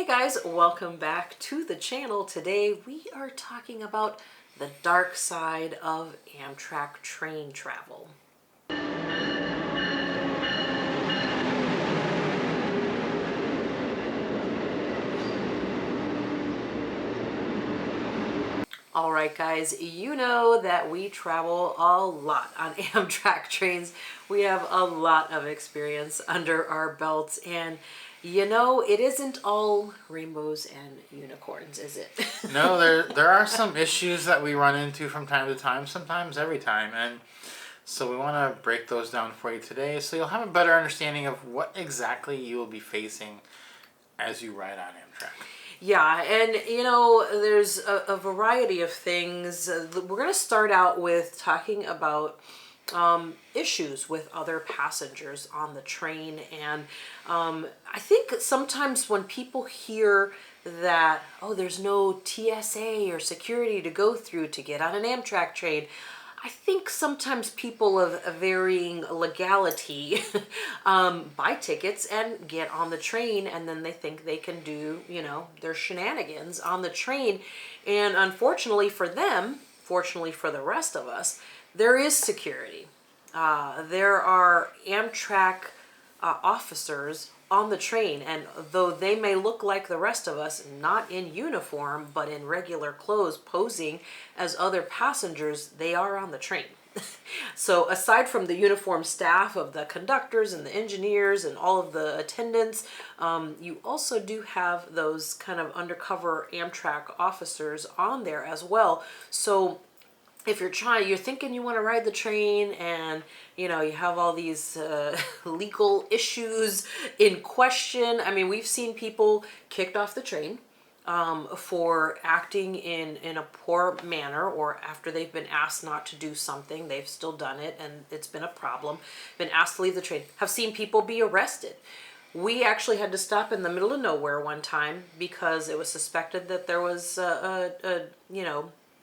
Hey guys, welcome back to the channel. Today we are talking about the dark side of Amtrak train travel. All right, guys, you know that we travel a lot on Amtrak trains. We have a lot of experience under our belts, and you know, it isn't all rainbows and unicorns, is it? No, there are some issues that we run into from time to time, sometimes every time, and so we want to break those down for you today so you'll have a better understanding of what exactly you will be facing as you ride on Amtrak. Yeah, and you know, there's a variety of things. We're going to start out with talking about issues with other passengers on the train. And I think sometimes when people hear that, oh, there's no TSA or security to go through to get on an Amtrak train, I think sometimes people of a varying legality buy tickets and get on the train, and then they think they can do, you know, their shenanigans on the train. And unfortunately for them, fortunately for the rest of us, there is security. There are Amtrak officers on the train, and though they may look like the rest of us, not in uniform, but in regular clothes, posing as other passengers, they are on the train. So aside from the uniform staff of the conductors and the engineers and all of the attendants, you also do have those kind of undercover Amtrak officers on there as well. So if you're thinking you want to ride the train, and you know you have all these legal issues in question. I mean, we've seen people kicked off the train for acting in a poor manner, or after they've been asked not to do something, they've still done it and it's been a problem, been asked to leave the train. Have seen people be arrested. We actually had to stop in the middle of nowhere one time because it was suspected that there was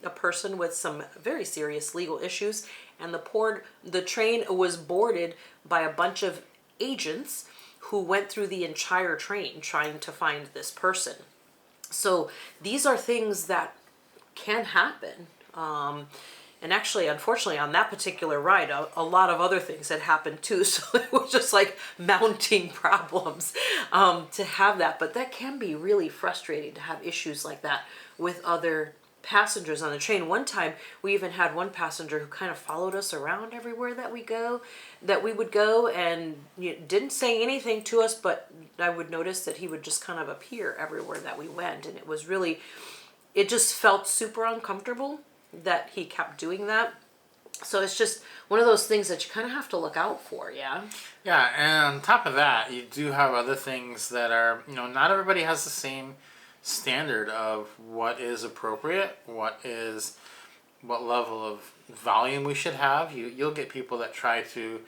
a person with some very serious legal issues, and the train was boarded by a bunch of agents who went through the entire train trying to find this person. So these are things that can happen. And actually, unfortunately, on that particular ride, a lot of other things had happened too. So it was just like mounting problems to have that. But that can be really frustrating to have issues like that with other passengers on the train. One time we even had one passenger who kind of followed us around everywhere that we would go, and didn't say anything to us, but I would notice that he would just kind of appear everywhere that we went, and it just felt super uncomfortable that he kept doing that. So it's just one of those things that you kind of have to look out for. Yeah, and on top of that, you do have other things that are, not everybody has the same standard of what is appropriate, what level of volume we should have. You'll get people that try to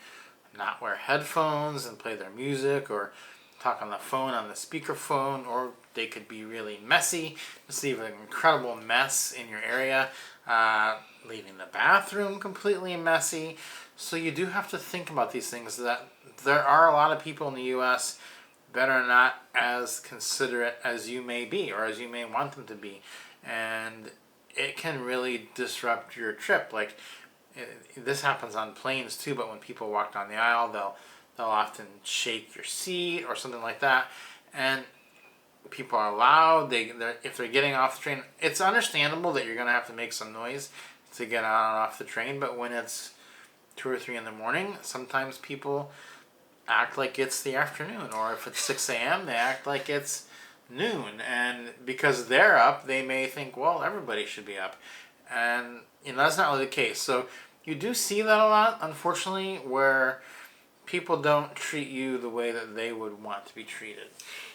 not wear headphones and play their music, or talk on the phone on the speakerphone, or they could be really messy, just leave an incredible mess in your area, leaving the bathroom completely messy. So you do have to think about these things, that there are a lot of people in the U.S. that are not as considerate as you may be, or as you may want them to be, and it can really disrupt your trip. Like, this happens on planes too, but when people walk down the aisle, they'll often shake your seat or something like that, and people are loud. If they're getting off the train, it's understandable that you're going to have to make some noise to get on and off the train, but when it's 2 or 3 in the morning, sometimes people act like it's the afternoon, or if it's 6 a.m. they act like it's noon, and because they're up, they may think, well, everybody should be up, and that's not really the case. So you do see that a lot, unfortunately, where people don't treat you the way that they would want to be treated.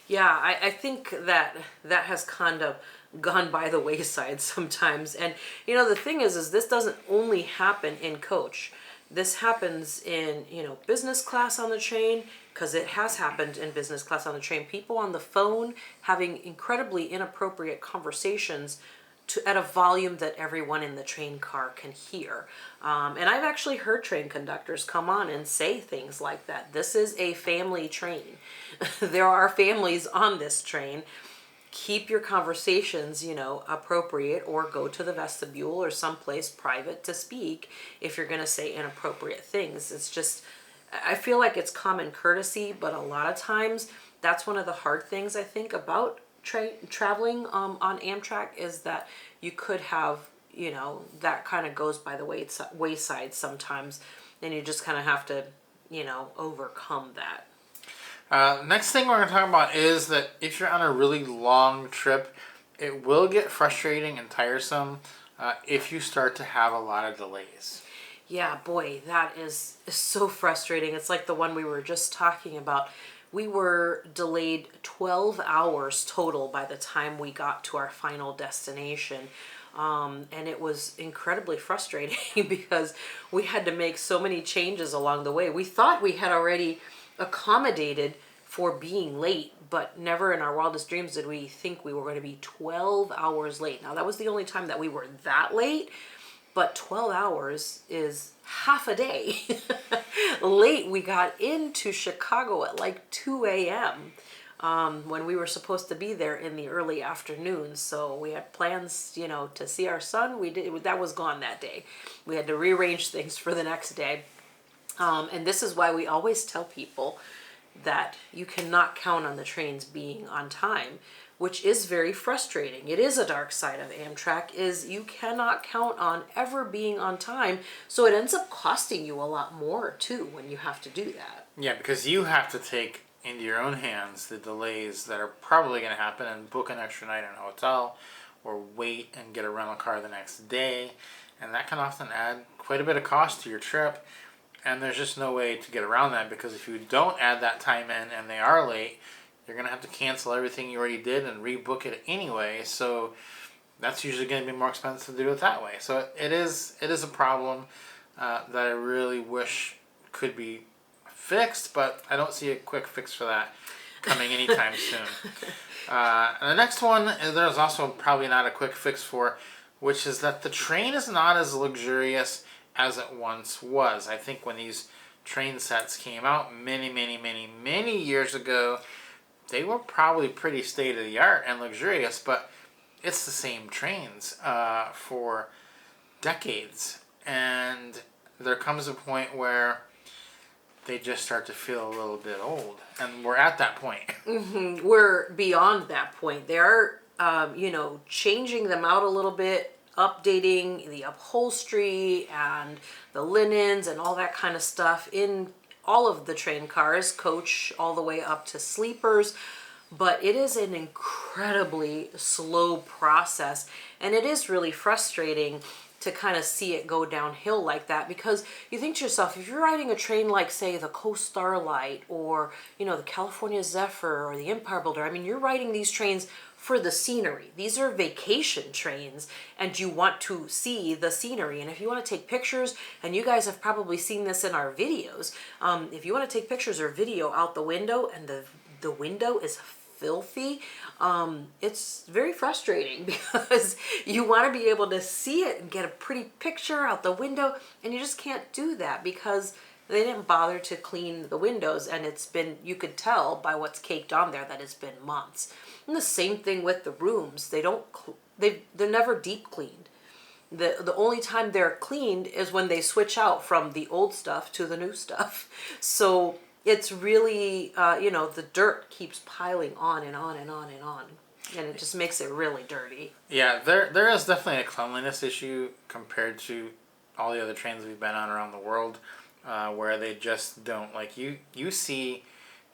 Yeah, I think that has kind of gone by the wayside sometimes. And the thing is this doesn't only happen in coach. This happens in, business class on the train, because it has happened in business class on the train. People on the phone having incredibly inappropriate conversations at a volume that everyone in the train car can hear. And I've actually heard train conductors come on and say things like that. This is a family train. There are families on this train. keep your conversations, appropriate, or go to the vestibule or someplace private to speak if you're going to say inappropriate things. It's just, I feel like it's common courtesy, but a lot of times that's one of the hard things I think about traveling on Amtrak is that you could have, that kind of goes by the wayside sometimes, and you just kind of have to, overcome that. Next thing we're going to talk about is that if you're on a really long trip, it will get frustrating and tiresome if you start to have a lot of delays. Yeah, boy, that is so frustrating. It's like the one we were just talking about. We were delayed 12 hours total by the time we got to our final destination. And it was incredibly frustrating because we had to make so many changes along the way. We thought we had already accommodated for being late, but never in our wildest dreams did we think we were going to be 12 hours late. Now, that was the only time that we were that late, but 12 hours is half a day late. We got into Chicago at like 2 a.m. When we were supposed to be there in the early afternoon. So we had plans, to see our son. That was gone that day. We had to rearrange things for the next day. And this is why we always tell people that you cannot count on the trains being on time, which is very frustrating. It is a dark side of Amtrak, is you cannot count on ever being on time. So it ends up costing you a lot more too when you have to do that. Yeah, because you have to take into your own hands the delays that are probably going to happen and book an extra night in a hotel or wait and get a rental car the next day. And that can often add quite a bit of cost to your trip. And there's just no way to get around that, because if you don't add that time in and they are late, you're going to have to cancel everything you already did and rebook it anyway. So that's usually going to be more expensive to do it that way. So it is a problem that I really wish could be fixed, but I don't see a quick fix for that coming anytime soon. And the next one, there's also probably not a quick fix for, which is that the train is not as luxurious as it once was. I think when these train sets came out many years ago, they were probably pretty state-of-the-art and luxurious, but it's the same trains for decades. And there comes a point where they just start to feel a little bit old. And we're at that point. Mm-hmm. We're beyond that point. They're, changing them out a little bit, updating the upholstery and the linens and all that kind of stuff in all of the train cars, coach all the way up to sleepers. But it is an incredibly slow process, and it is really frustrating to kind of see it go downhill like that, because you think to yourself, if you're riding a train like, say, the Coast Starlight or, the California Zephyr or the Empire Builder, I mean, you're riding these trains for the scenery. These are vacation trains, and you want to see the scenery. And if you want to take pictures, and you guys have probably seen this in our videos, if you want to take pictures or video out the window and the window is filthy, it's very frustrating because you want to be able to see it and get a pretty picture out the window, and you just can't do that because they didn't bother to clean the windows, and you could tell by what's caked on there that it's been months. And the same thing with the rooms. They're never deep cleaned. The only time they're cleaned is when they switch out from the old stuff to the new stuff. So it's really, the dirt keeps piling on and on and on and on. And it just makes it really dirty. Yeah, there is definitely a cleanliness issue compared to all the other trains we've been on around the world, where they just don't, like you see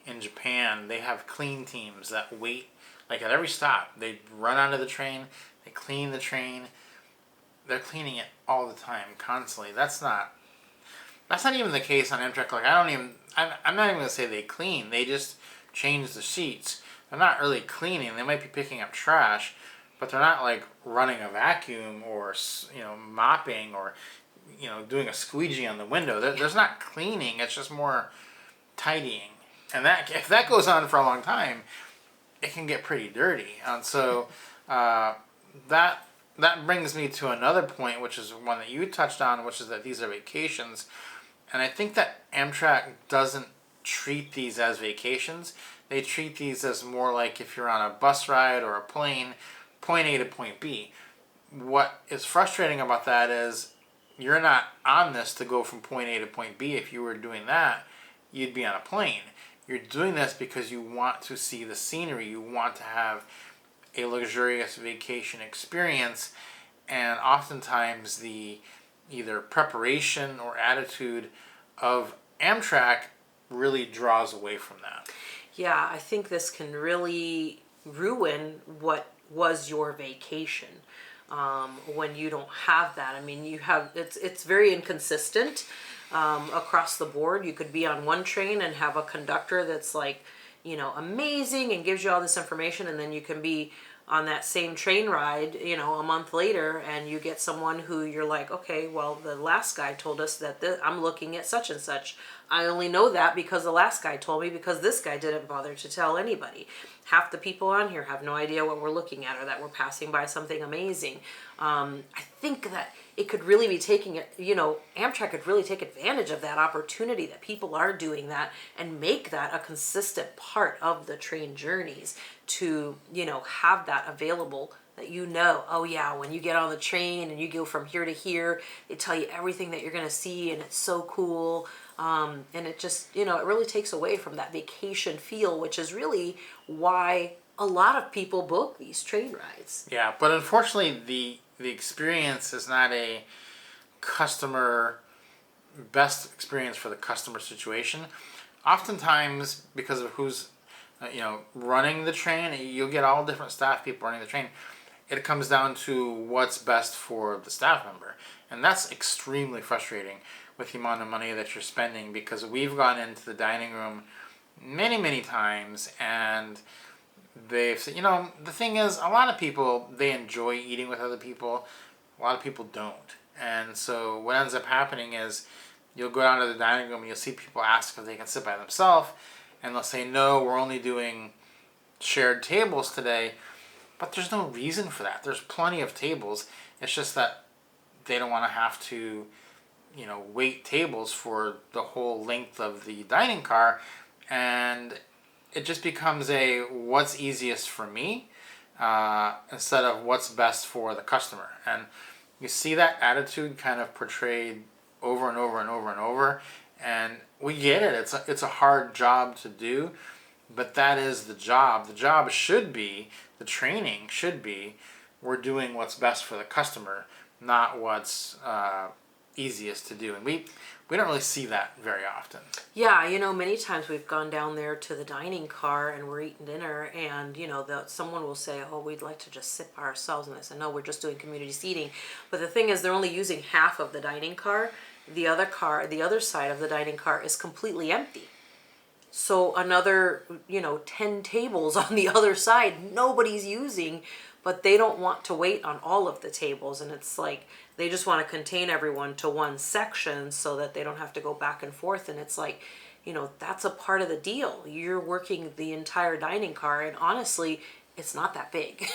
in Japan, they have clean teams that wait, like at every stop, they run onto the train, they clean the train, they're cleaning it all the time, constantly. That's not even the case on Amtrak. Like I'm not even gonna say they clean, they just change the seats. They're not really cleaning. They might be picking up trash, but they're not like running a vacuum or mopping or doing a squeegee on the window. There's not cleaning. It's just more tidying. And if that goes on for a long time, it can get pretty dirty. And so that brings me to another point, which is one that you touched on, which is that these are vacations. And I think that Amtrak doesn't treat these as vacations. they treat these as more like if you're on a bus ride or a plane, point A to point B. What is frustrating about that is you're not on this to go from point A to point B. If you were doing that, you'd be on a plane. You're doing this because you want to see the scenery. You want to have a luxurious vacation experience, and oftentimes the either preparation or attitude of Amtrak really draws away from that. Yeah, I think this can really ruin what was your vacation when you don't have that. I mean, it's very inconsistent across the board. You could be on one train and have a conductor that's like, amazing and gives you all this information, and then you can be on that same train ride, a month later, and you get someone who you're like, okay, well, the last guy told us that I'm looking at such and such. I only know that because the last guy told me, because this guy didn't bother to tell anybody. Half the people on here have no idea what we're looking at or that we're passing by something amazing. I think that it could really be taking it, Amtrak could really take advantage of that opportunity that people are doing that and make that a consistent part of the train journeys to, have that available, that oh yeah, when you get on the train and you go from here to here, they tell you everything that you're going to see, and it's so cool. And it just, it really takes away from that vacation feel, which is really why a lot of people book these train rides. Yeah, but unfortunately, the experience is not a customer best experience for the customer situation. Oftentimes, because of who's running the train, you'll get all different staff people running the train. It comes down to what's best for the staff member, and that's extremely frustrating with the amount of money that you're spending, because we've gone into the dining room many times, and they've said, the thing is, a lot of people, they enjoy eating with other people. A lot of people don't. And so what ends up happening is you'll go down to the dining room and you'll see people ask if they can sit by themselves, and they'll say, no, we're only doing shared tables today. But there's no reason for that. There's plenty of tables. It's just that they don't want to have to, wait tables for the whole length of the dining car. And it just becomes a what's easiest for me instead of what's best for the customer. And you see that attitude kind of portrayed over and over and over and over. And we get it. It's a hard job to do, but that is the job. The job should be, the training should be, we're doing what's best for the customer, not what's easiest to do. And we don't really see that very often. Yeah, many times we've gone down there to the dining car and we're eating dinner, and someone will say, oh, we'd like to just sit by ourselves, and I said, no, we're just doing community seating. But the thing is, they're only using half of the dining car. The other side of the dining car is completely empty. So another 10 tables on the other side nobody's using, but they don't want to wait on all of the tables, and it's like they just want to contain everyone to one section so that they don't have to go back and forth. And it's like, that's a part of the deal. You're working the entire dining car, and honestly, it's not that big,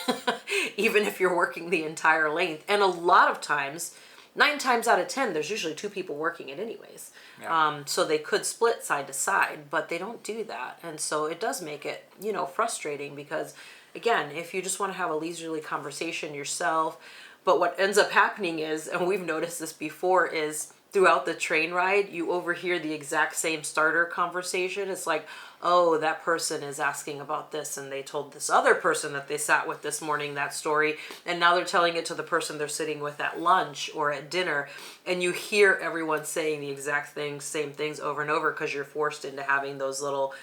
even if you're working the entire length. And a lot of times, 9 times out of 10, there's usually 2 people working it anyways. Yeah. So they could split side to side, but they don't do that. And so it does make it, frustrating, because again, if you just want to have a leisurely conversation yourself, but what ends up happening is, and we've noticed this before, is throughout the train ride, you overhear the exact same starter conversation. It's like, oh, that person is asking about this, and they told this other person that they sat with this morning that story, and now they're telling it to the person they're sitting with at lunch or at dinner, and you hear everyone saying the exact same things over and over, because you're forced into having those little,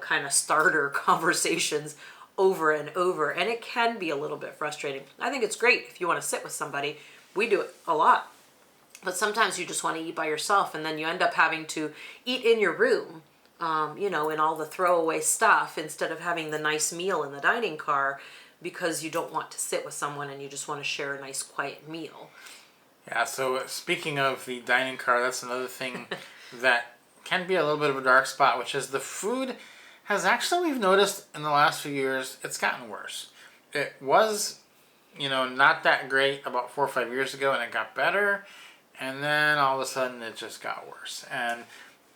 kind of starter conversations over and over, and it can be a little bit frustrating. I think it's great if you want to sit with somebody. We do it a lot. But sometimes you just want to eat by yourself, and then you end up having to eat in your room, in all the throwaway stuff, instead of having the nice meal in the dining car, because you don't want to sit with someone and you just want to share a nice quiet meal. Yeah, so speaking of the dining car, that's another thing that can be a little bit of a dark spot, which is the food has actually, we've noticed in the last few years, it's gotten worse. It was, not that great about 4 or 5 years ago, and it got better. And then all of a sudden it just got worse. And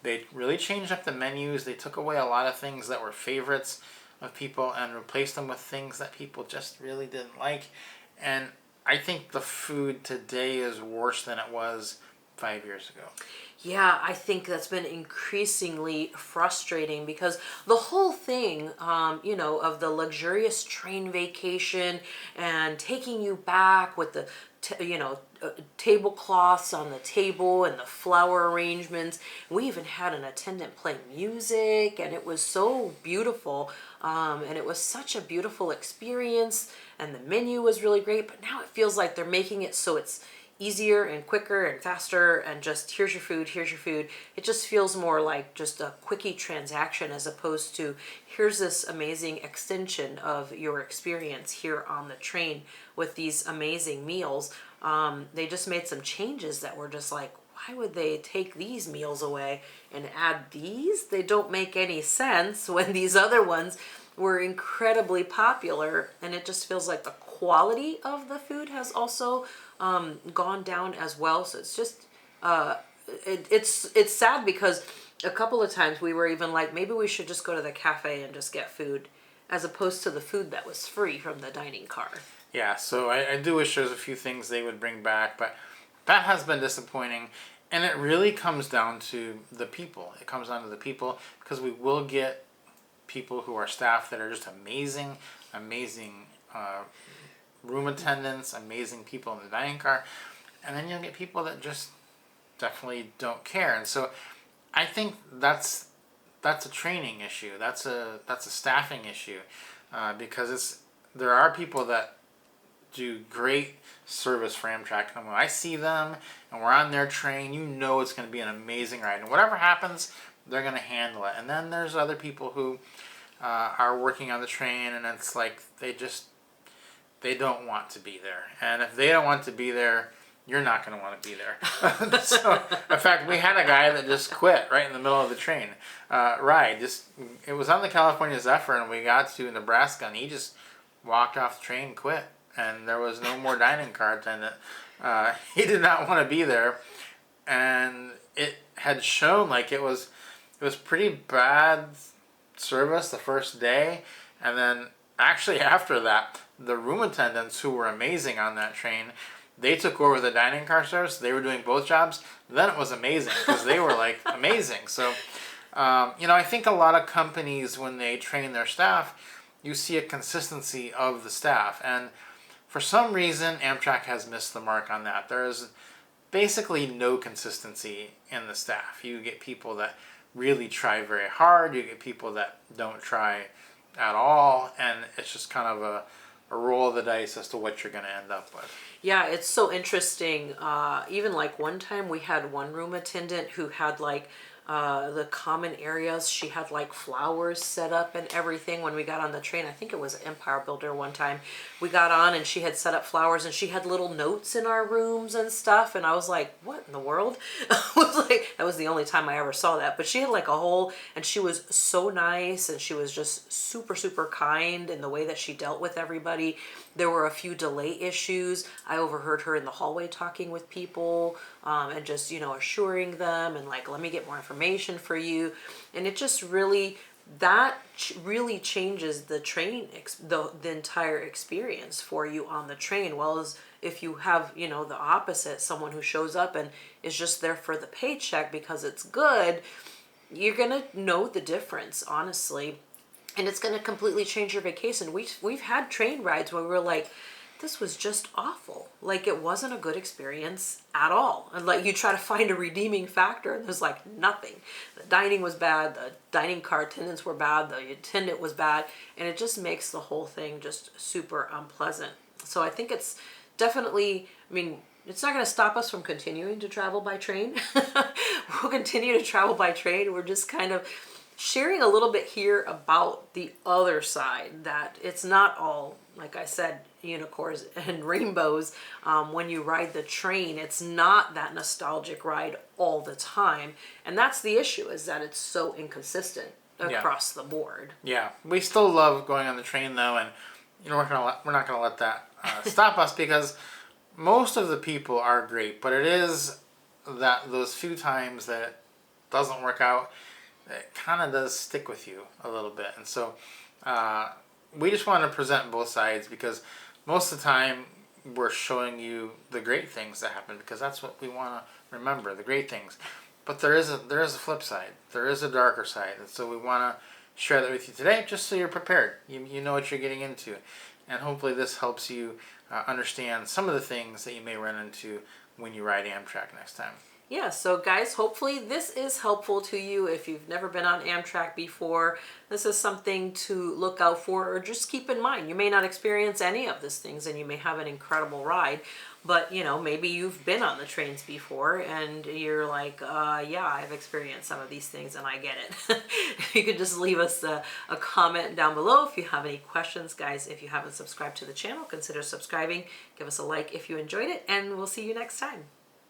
They really changed up the menus. They took away a lot of things that were favorites of people and replaced them with things that people just really didn't like. And I think the food today is worse than it was 5 years ago. Yeah, I think that's been increasingly frustrating because the whole thing, of the luxurious train vacation and taking you back with the, tablecloths on the table and the flower arrangements. We even had an attendant play music, and it was so beautiful. And it was such a beautiful experience, and the menu was really great. But now it feels like they're making it so it's easier and quicker and faster, and just here's your food, here's your food. It just feels more like just a quickie transaction as opposed to here's this amazing extension of your experience here on the train with these amazing meals. They just made some changes that were just like, why would they take these meals away and add these? They don't make any sense when these other ones were incredibly popular, and it just feels like the quality of the food has also gone down as well. So it's just it's sad because a couple of times we were even like, maybe we should just go to the cafe and just get food as opposed to the food that was free from the dining car. Yeah, so I do wish there's a few things they would bring back, but that has been disappointing. And it really comes down to the people. It comes down to the people, because we will get people who are staff that are just amazing, amazing room attendants, amazing people in the dining car. And then you'll get people that just definitely don't care. And so I think that's a training issue. That's a staffing issue, because there are people that do great service for Amtrak, and when I see them and we're on their train, you know it's going to be an amazing ride, and whatever happens, they're going to handle it. And then there's other people who are working on the train, and it's like they don't want to be there, and if they don't want to be there, you're not going to want to be there. So, in fact, we had a guy that just quit right in the middle of the train ride. It was on the California Zephyr, and we got to Nebraska, and he just walked off the train and quit. And there was no more dining car attendant. He did not want to be there, and it had shown like it was pretty bad service the first day, and then actually after that, the room attendants, who were amazing on that train, they took over the dining car service. They were doing both jobs. Then it was amazing because they were like amazing. So, I think a lot of companies, when they train their staff, you see a consistency of the staff, and for some reason, Amtrak has missed the mark on that. There is basically no consistency in the staff. You get people that really try very hard. You get people that don't try at all. And it's just kind of a roll of the dice as to what you're going to end up with. Yeah, it's so interesting. Even like one time we had one room attendant who had like the common areas. She had like flowers set up and everything when we got on the train. I think it was Empire Builder one time. We got on and she had set up flowers, and she had little notes in our rooms and stuff. And I was like, what in the world? I was like, that was the only time I ever saw that. But she had like a whole, and she was so nice, and she was just super, super kind in the way that she dealt with everybody. There were a few delay issues. I overheard her in the hallway talking with people and just, assuring them and like, let me get more information for you. And it just really, really changes the train, the entire experience for you on the train. Well, as if you have, the opposite, someone who shows up and is just there for the paycheck because it's good, you're going to know the difference, honestly. And it's going to completely change your vacation. We've had train rides where we were like, this was just awful. Like, it wasn't a good experience at all. And like, you try to find a redeeming factor, and there's like nothing. The dining was bad. The dining car attendants were bad. The attendant was bad. And it just makes the whole thing just super unpleasant. So I think it's definitely, it's not going to stop us from continuing to travel by train. We'll continue to travel by train. We're just kind of sharing a little bit here about the other side, that it's not all, like I said, unicorns and rainbows. When you ride the train, it's not that nostalgic ride all the time. And that's the issue, is that it's so inconsistent across the board. Yeah, we still love going on the train though, and we're not gonna let that stop us, because most of the people are great, but it is that those few times that doesn't work out, it kind of does stick with you a little bit. And so we just want to present both sides, because most of the time we're showing you the great things that happen, because that's what we want to remember, the great things. But there is a flip side. There is a darker side. And so we want to share that with you today, just so you're prepared. You know what you're getting into. And hopefully this helps you understand some of the things that you may run into when you ride Amtrak next time. Yeah, so guys, hopefully this is helpful to you. If you've never been on Amtrak before, this is something to look out for, or just keep in mind. You may not experience any of these things and you may have an incredible ride, but maybe you've been on the trains before and you're like, yeah, I've experienced some of these things and I get it. You could just leave us a comment down below if you have any questions. Guys, if you haven't subscribed to the channel, consider subscribing. Give us a like if you enjoyed it, and we'll see you next time.